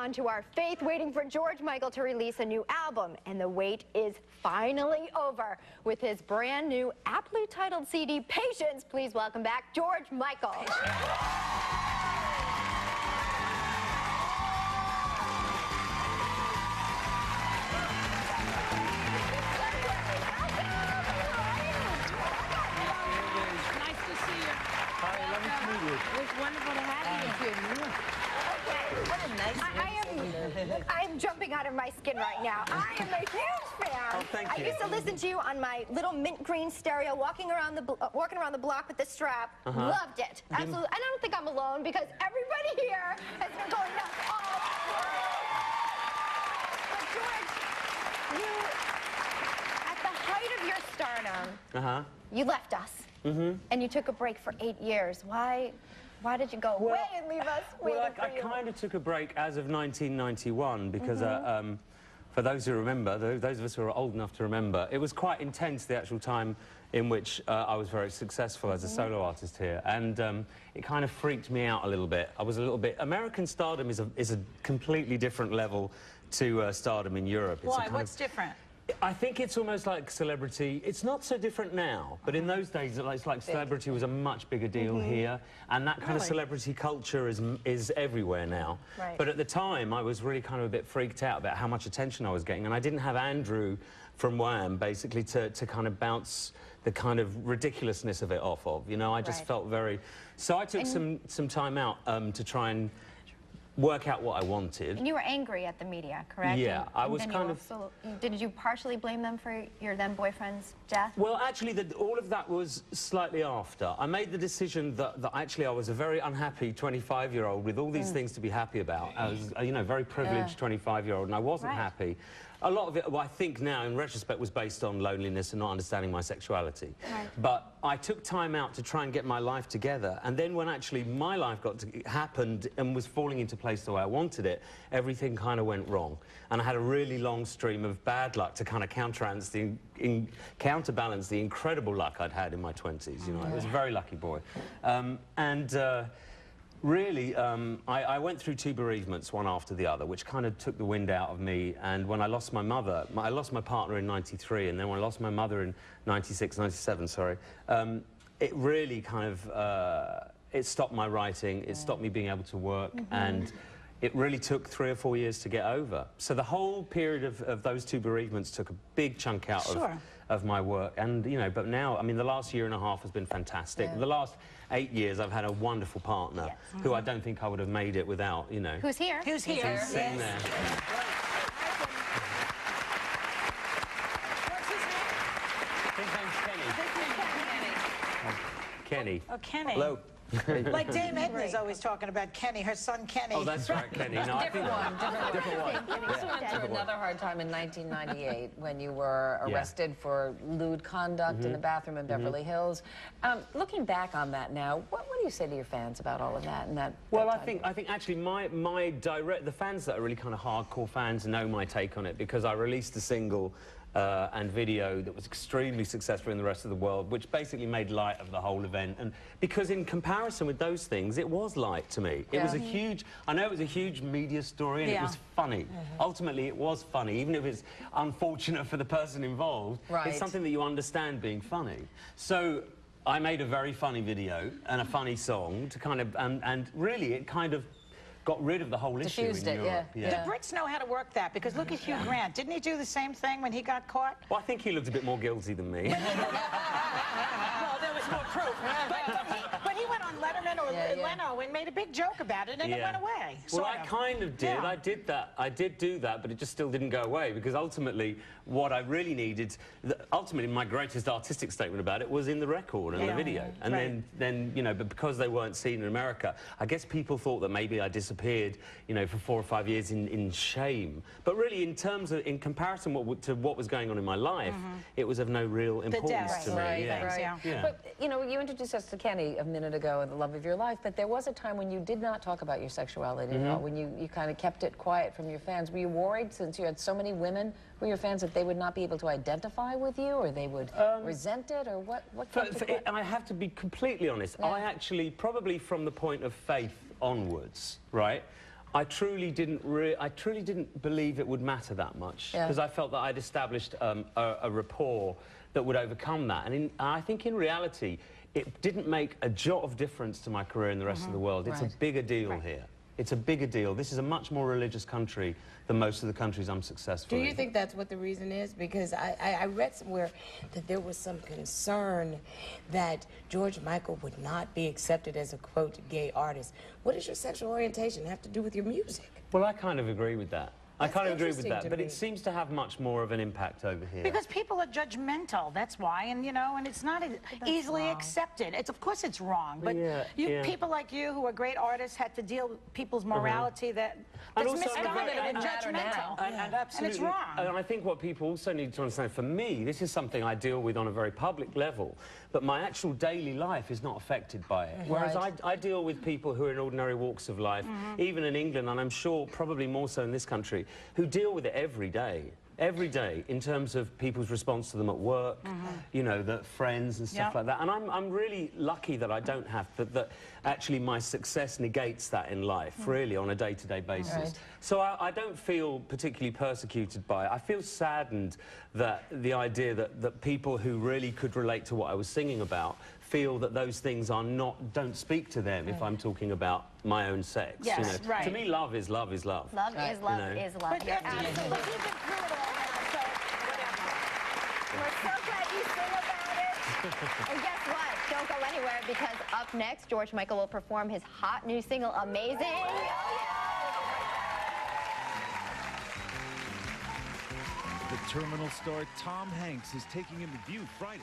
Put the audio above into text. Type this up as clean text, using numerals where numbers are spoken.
on to our faith, waiting for George Michael to release a new album. And the wait is finally over with his brand new, aptly titled CD, Patience. Please welcome back George Michael. It's wonderful to have you. Okay. What a nice I am jumping out of my skin right now. I am a huge fan. Oh, thank you. I used to listen to you on my little mint green stereo, walking around the block with the strap. Loved it. Absolutely. And I don't think I'm alone because everybody here has been going nuts all over. But George, you, at the height of your stardom, you left us. And you took a break for 8 years. Why did you go away and leave us waiting for you? I kind of took a break as of 1991 because, for those who remember, those of us who are old enough to remember, it was quite intense, the actual time in which I was very successful as a solo artist here. And it kind of freaked me out a little bit. I was a little bit... American stardom is a completely different level to stardom in Europe. Why? What's different? I think it's almost like celebrity. It's not so different now, but in those days, it's like celebrity was a much bigger deal here, and that kind of celebrity culture is everywhere now. Right. But at the time, I was really kind of a bit freaked out about how much attention I was getting, and I didn't have Andrew from Wham, basically, to kind of bounce the kind of ridiculousness of it off of. You know, I just felt very... So I took some time out to try and work out what I wanted. And you were angry at the media, correct? Yeah, I was and kind of... Also, did you partially blame them for your then boyfriend's death? Well, actually, all of that was slightly after. I made the decision that actually I was a very unhappy 25-year-old with all these things to be happy about. I was, you know, very privileged 25-year-old, and I wasn't happy. A lot of it, well, I think now, in retrospect, was based on loneliness and not understanding my sexuality. But I took time out to try and get my life together, and then when actually my life happened and was falling into place the way I wanted it, everything kind of went wrong. And I had a really long stream of bad luck to kind of counterbalance the incredible luck I'd had in my 20s. You know, I was a very lucky boy. Really, I went through 2 bereavements, one after the other, which kind of took the wind out of me. And when I lost my mother, I lost my partner in '93, and then when I lost my mother in '97, sorry, it really kind of, it stopped my writing, it stopped me being able to work, and it really took 3 or 4 years to get over. So the whole period of those 2 bereavements took a big chunk out of my work. And, you know, but now, I mean, the last year and a half has been fantastic. The last 8 years, I've had a wonderful partner who I don't think I would have made it without, you know. Who's here? Who's here? He's sitting there. His name's Kenny. Kenny. Oh, Kenny. Hello. Like Dame Edna's always talking about Kenny, her son Kenny. Oh, that's right, Kenny. No, Different one. You also went through another hard time in 1998 when you were arrested for lewd conduct in the bathroom in Beverly Hills. Looking back on that now, what do you say to your fans about all of that? And well, I think actually the fans that are really kind of hardcore fans know my take on it, because I released a single and video that was extremely successful in the rest of the world, which basically made light of the whole event. And because in comparison with those things, it was light to me. It was a huge, I know it was a huge media story, and it was funny. Ultimately, it was funny, even if it's unfortunate for the person involved. It's something that you understand being funny. So I made a very funny video and a funny song to kind of, and really it kind of got rid of the whole issue in Europe. The Brits know how to work that, because look at Hugh Grant. Didn't he do the same thing when he got caught? Well, I think he looked a bit more guilty than me. Well, there was more proof. But he went on Letterman or Leno and made a big joke about it, and it went away. Well, I kind of did. I did that. I did do that, but it just still didn't go away, because ultimately, what I really needed, ultimately, my greatest artistic statement about it was in the record and the video. And then, you know, but because they weren't seen in America, I guess people thought that maybe I disappeared, you know, for 4 or 5 years in shame. But really, in terms of, in comparison to what was going on in my life, it was of no real importance to me. But, you know, you introduced us to Kenny a minute ago and the love of your life, but there was a time when you did not talk about your sexuality at all, when you kind of kept it quiet from your fans. Were you worried, since you had so many women who were your fans, that they would not be able to identify with you, or they would resent it, or what I have to be completely honest. I actually, probably from the point of faith onwards, right, I truly didn't believe it would matter that much, because I felt that I'd established a rapport that would overcome that. And I think in reality, it didn't make a jot of difference to my career in the rest of the world. It's a bigger deal here. It's a bigger deal. This is a much more religious country than most of the countries I'm successful in. Do you think that's what the reason is? Because I read somewhere that there was some concern that George Michael would not be accepted as a, quote, gay artist. What does your sexual orientation have to do with your music? Well, I kind of agree with that. I kind of agree with that, but me. it seems to have much more of an impact over here. Because people are judgmental, that's why, and you know, and it's not easily accepted. Of course it's wrong, but people like you who are great artists had to deal with people's morality that's misguided and judgmental. And absolutely, and it's wrong. And I think what people also need to understand, for me, this is something I deal with on a very public level, but my actual daily life is not affected by it. Whereas I deal with people who are in ordinary walks of life, even in England, and I'm sure probably more so in this country, who deal with it every day, in terms of people's response to them at work, you know, the friends and stuff like that. And I'm really lucky that I don't have that actually my success negates that in life, really, on a day-to-day basis. So I don't feel particularly persecuted by it. I feel saddened that the idea that people who really could relate to what I was singing about feel that those things are don't speak to them if I'm talking about my own sex. Yes, you know? To me, love is love is love. Love is love is love. But you've been through it all now, so whatever. We're so glad you sing about it. And guess what? Don't go anywhere, because up next, George Michael will perform his hot new single, Amazing. The Terminal star Tom Hanks is taking him to View Friday.